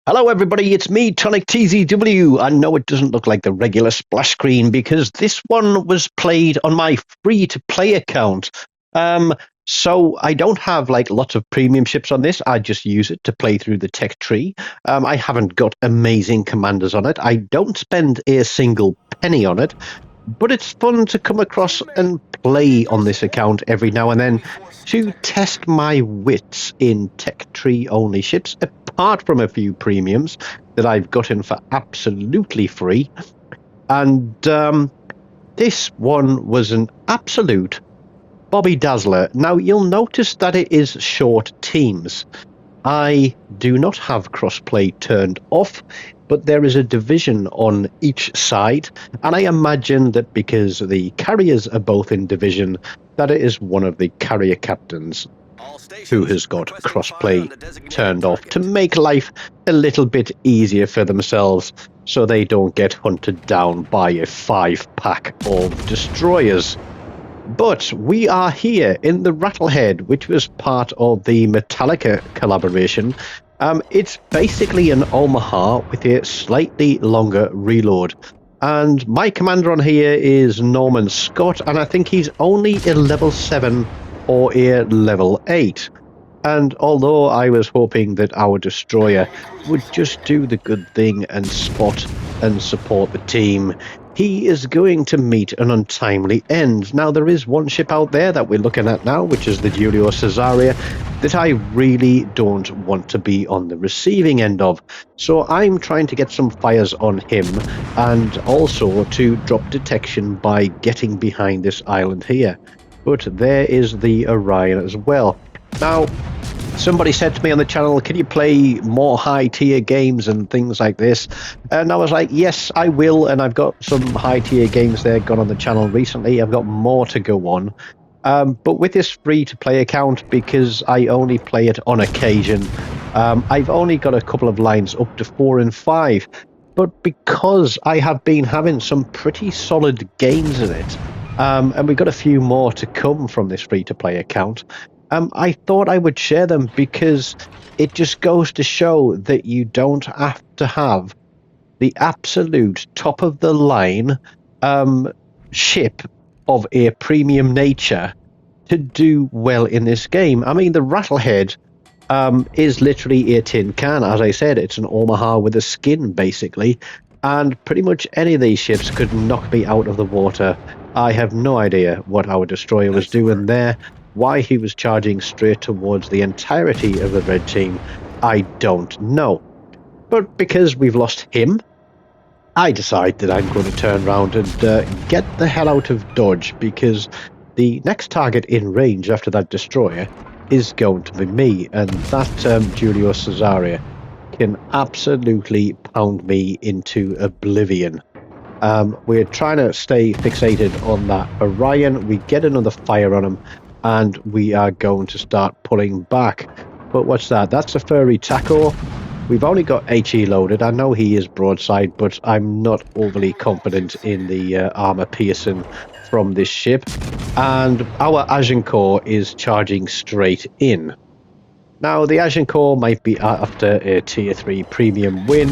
Hello everybody, it's me, TONIK TZW. I know it doesn't look like the regular splash screen because this one was played on my free-to-play account. So I don't have like lots of premium ships on this. I just use it to play through the tech tree. I haven't got amazing commanders on it. I don't spend a single penny on it. But it's fun to come across and play on this account every now and then to test my wits in tech tree only ships, apart from a few premiums that I've gotten for absolutely free. And this one was an absolute Bobby Dazzler. Now, you'll notice that it is short teams. I do not have crossplay turned off, but there is a division on each side, and I imagine that because the carriers are both in division, that it is one of the carrier captains who has got crossplay turned off to make life a little bit easier for themselves so they don't get hunted down by a 5-pack of destroyers. But we are here in the Rattlehead, which was part of the Metallica collaboration. It's basically an Omaha with a slightly longer reload. And my commander on here is Norman Scott, and I think he's only a level 7 or a level 8. And although I was hoping that our destroyer would just do the good thing and spot and support the team, he is going to meet an untimely end. Now, there is one ship out there that we're looking at now, which is the Julio Caesarea, that I really don't want to be on the receiving end of. So I'm trying to get some fires on him, and also to drop detection by getting behind this island here. But there is the Orion as well. Now, somebody said to me on the channel, can you play more high-tier games and things like this? And I was like, yes, I will, and I've got some high-tier games there gone on the channel recently. I've got more to go on. But with this free-to-play account, because I only play it on occasion, I've only got a couple of lines up to 4 and 5. But because I have been having some pretty solid games in it, and we've got a few more to come from this free-to-play account, I thought I would share them because it just goes to show that you don't have to have the absolute top-of-the-line ship of a premium nature to do well in this game. I mean, the Rattlehead is literally a tin can. As I said, it's an Omaha with a skin, basically, and pretty much any of these ships could knock me out of the water. I have no idea what our destroyer was doing there. Why he was charging straight towards the entirety of the red team, I don't know. But because we've lost him, I decide that I'm going to turn around and get the hell out of Dodge, because the next target in range after that destroyer is going to be me, and that Julio Caesarea can absolutely pound me into oblivion. We're trying to stay fixated on that Orion. We get another fire on him, and we are going to start pulling back. But what's that? That's a furry taco. We've only got HE loaded. I know he is broadside, but I'm not overly confident in the armor piercing from this ship. And our Agincourt is charging straight in. Now, the Agincourt might be after a tier 3 premium win.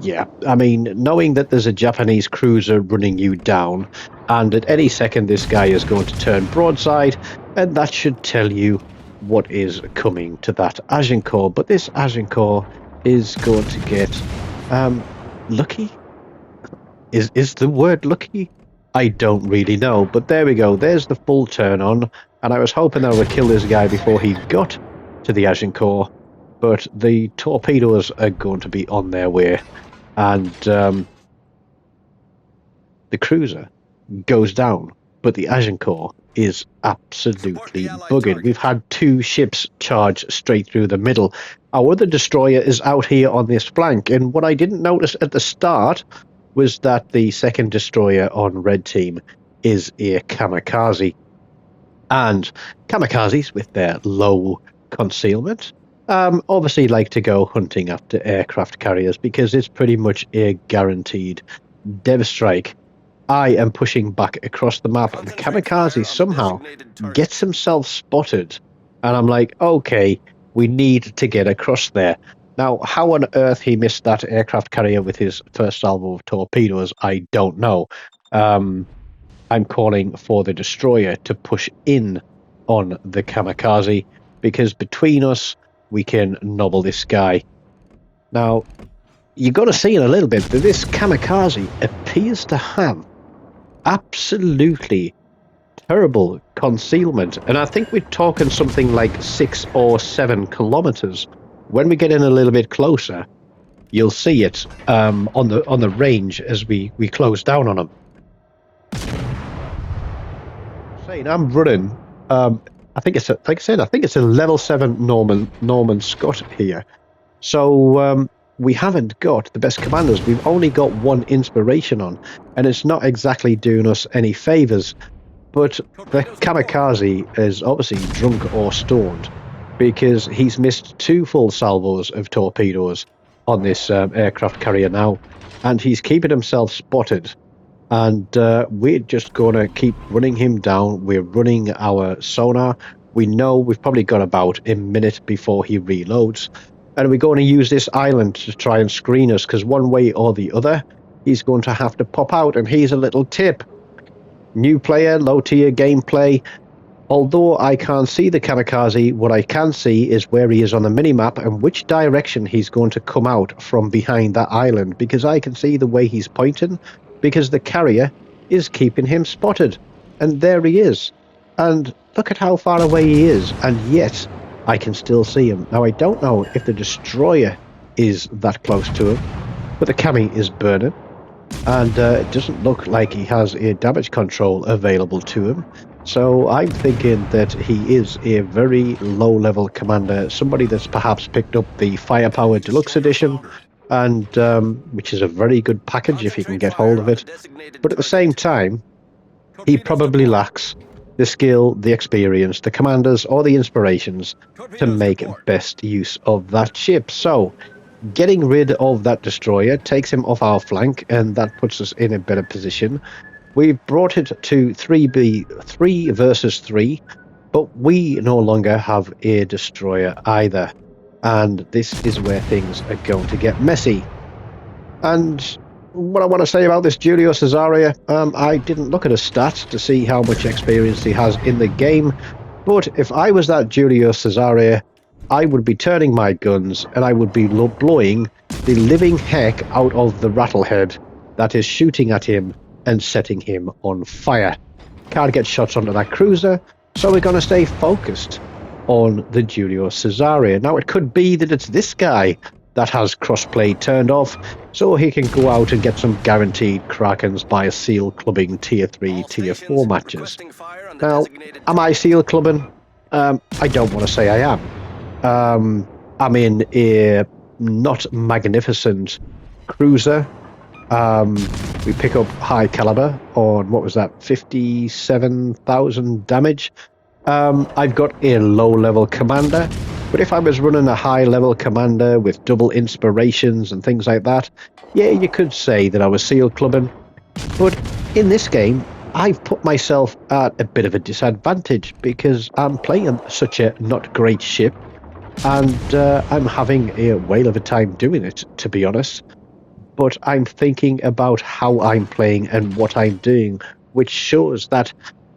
Yeah, I mean, knowing that there's a Japanese cruiser running you down, and at any second this guy is going to turn broadside, and that should tell you what is coming to that Agincourt. But this Agincourt is going to get lucky. Is the word lucky? I don't really know, but there we go. There's the full turn on, and I was hoping I would kill this guy before he got to the Agincourt. But the torpedoes are going to be on their way, and the cruiser goes down, but the Agincourt is absolutely buggered. We've had 2 ships charge straight through the middle. Our other destroyer is out here on this flank, and what I didn't notice at the start was that the second destroyer on red team is a kamikaze. And kamikazes, with their low concealment, obviously like to go hunting after aircraft carriers because it's pretty much a guaranteed dev strike. I am pushing back across the map, and the kamikaze somehow gets himself spotted, and I'm like, okay, We need to get across there. Now, how on earth he missed that aircraft carrier with his first salvo of torpedoes, I don't know. I'm calling for the destroyer to push in on the kamikaze, because between us, we can nobble this guy. Now, you've got to see in a little bit that this kamikaze appears to have absolutely terrible concealment, and I think we're talking something like 6 or 7 kilometers. When we get in a little bit closer, you'll see it on the range as we close down on him. I'm running. I think it's like I said. I think it's a level 7 Norman Scott here. So we haven't got the best commanders. We've only got 1 inspiration on, and it's not exactly doing us any favors. But the kamikaze is obviously drunk or stoned, because he's missed 2 full salvos of torpedoes on this aircraft carrier now, and he's keeping himself spotted. And we're just going to keep running him down. We're running our sonar. We know we've probably got about a minute before he reloads. And we're going to use this island to try and screen us, because one way or the other, he's going to have to pop out. And here's a little tip. New player, low tier gameplay. Although I can't see the kamikaze, what I can see is where he is on the minimap and which direction he's going to come out from behind that island, because I can see the way he's pointing, because the carrier is keeping him spotted. And there he is. And look at how far away he is, and yet I can still see him. Now, I don't know if the destroyer is that close to him, but the cami is burning, and it doesn't look like he has a damage control available to him. So I'm thinking that he is a very low-level commander, somebody that's perhaps picked up the Firepower Deluxe Edition, and which is a very good package if you can get hold of it. But at the same time, he probably lacks the skill, the experience, the commanders, or the inspirations to make best use of that ship. So getting rid of that destroyer takes him off our flank, and that puts us in a better position. We've brought it to 3 versus 3, but we no longer have a destroyer either. And this is where things are going to get messy. And what I want to say about this Julio Cesaria, I didn't look at his stats to see how much experience he has in the game, but if I was that Julio Cesaria, I would be turning my guns and I would be blowing the living heck out of the Rattlehead that is shooting at him and setting him on fire. Can't get shots onto that cruiser, so we're going to stay focused on the Julio Cesaria. Now, it could be that it's this guy that has crossplay turned off, so he can go out and get some guaranteed Krakens by seal clubbing tier 3, tier 4 matches. Now, am I seal clubbing? I don't want to say I am. I'm in a not magnificent cruiser. We pick up high caliber on, what was that, 57,000 damage. I've got a low-level commander, but if I was running a high-level commander with double inspirations and things like that, yeah, you could say that I was seal clubbing. But in this game, I've put myself at a bit of a disadvantage, because I'm playing such a not great ship, and I'm having a whale of a time doing it, to be honest. But I'm thinking about how I'm playing and what I'm doing, which shows that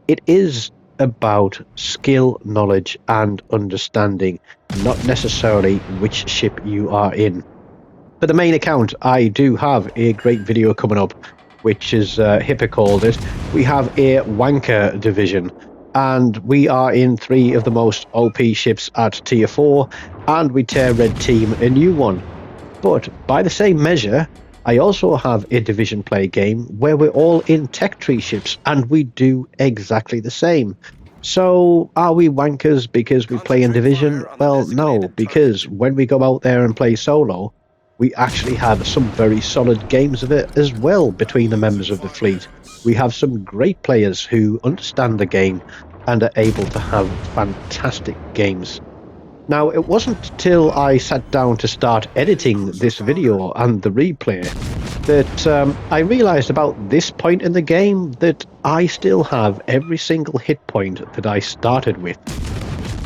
it is about skill, knowledge, and understanding, not necessarily which ship you are in. For the main account, I do have a great video coming up, which is Hipper called it. We have a wanker division, and we are in 3 of the most OP ships at tier 4, and we tear red team a new one. But by the same measure, I also have a division play game where we're all in tech tree ships, and we do exactly the same. So are we wankers because we play in division? Well, no, because when we go out there and play solo, we actually have some very solid games of it as well between the members of the fleet. We have some great players who understand the game and are able to have fantastic games. Now, it wasn't till I sat down to start editing this video and the replay that I realised about this point in the game that I still have every single hit point that I started with.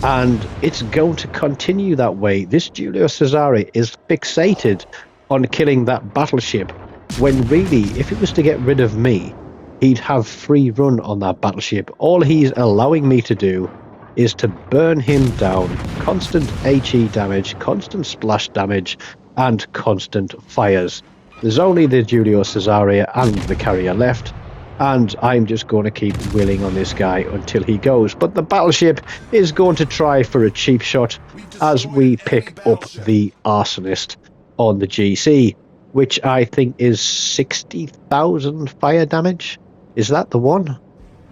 And it's going to continue that way. This Julio Cesare is fixated on killing that battleship, when really, if it was to get rid of me, he'd have free run on that battleship. All he's allowing me to do is to burn him down. Constant HE damage, constant splash damage, and constant fires. There's only the Julio Cesare and the carrier left, and I'm just going to keep willing on this guy until he goes. But the battleship is going to try for a cheap shot as we pick up the arsonist on the GC, which I think is 60,000 fire damage. Is that the one?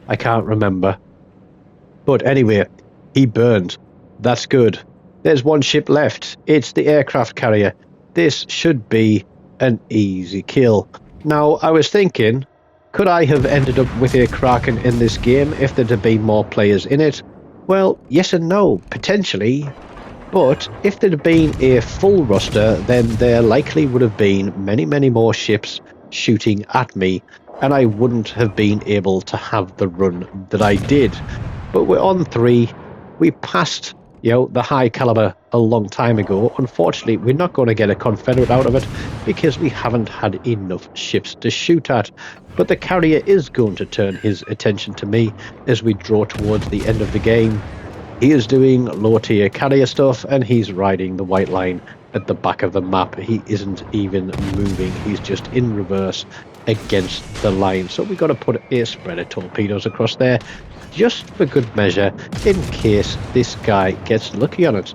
I can't remember. But anyway, he burned. That's good. There's one ship left. It's the aircraft carrier. This should be an easy kill. Now, I was thinking, could I have ended up with a kraken in this game if there had been more players in it? Well, yes and no, potentially. But if there had been a full roster, then there likely would have been many, many more ships shooting at me, and I wouldn't have been able to have the run that I did. But we're on 3. We passed, the high caliber a long time ago. Unfortunately, we're not going to get a Confederate out of it because we haven't had enough ships to shoot at. But the carrier is going to turn his attention to me as we draw towards the end of the game. He is doing low-tier carrier stuff, and he's riding the white line at the back of the map. He isn't even moving. He's just in reverse against the line. So we've got to put a spread of torpedoes across there, just for good measure, in case this guy gets lucky on it.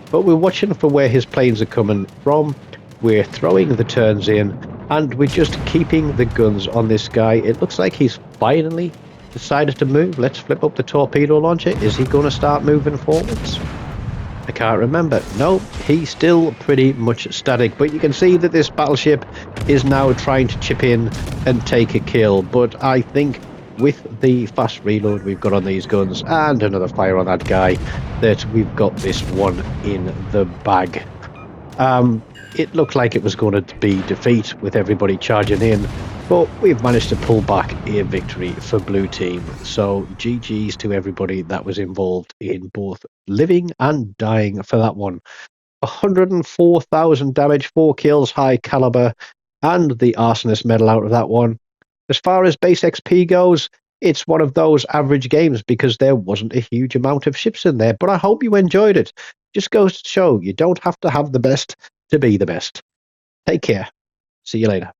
But we're watching for where his planes are coming from. We're throwing the turns in, and we're just keeping the guns on this guy. It looks like he's finally decided to move. Let's flip up the torpedo launcher. Is he going to start moving forwards? I can't remember. No, he's still pretty much static. But you can see that this battleship is now trying to chip in and take a kill. But I think with the fast reload we've got on these guns and another fire on that guy, that we've got this one in the bag. It looked like it was going to be defeat with everybody charging in, but we've managed to pull back a victory for Blue Team. So GG's to everybody that was involved in both living and dying for that one. 104,000 damage, 4 kills, high caliber, and the arsonist medal out of that one. As far as base XP goes, it's one of those average games because there wasn't a huge amount of ships in there, but I hope you enjoyed it. Just goes to show you don't have to have the best to be the best. Take care. See you later.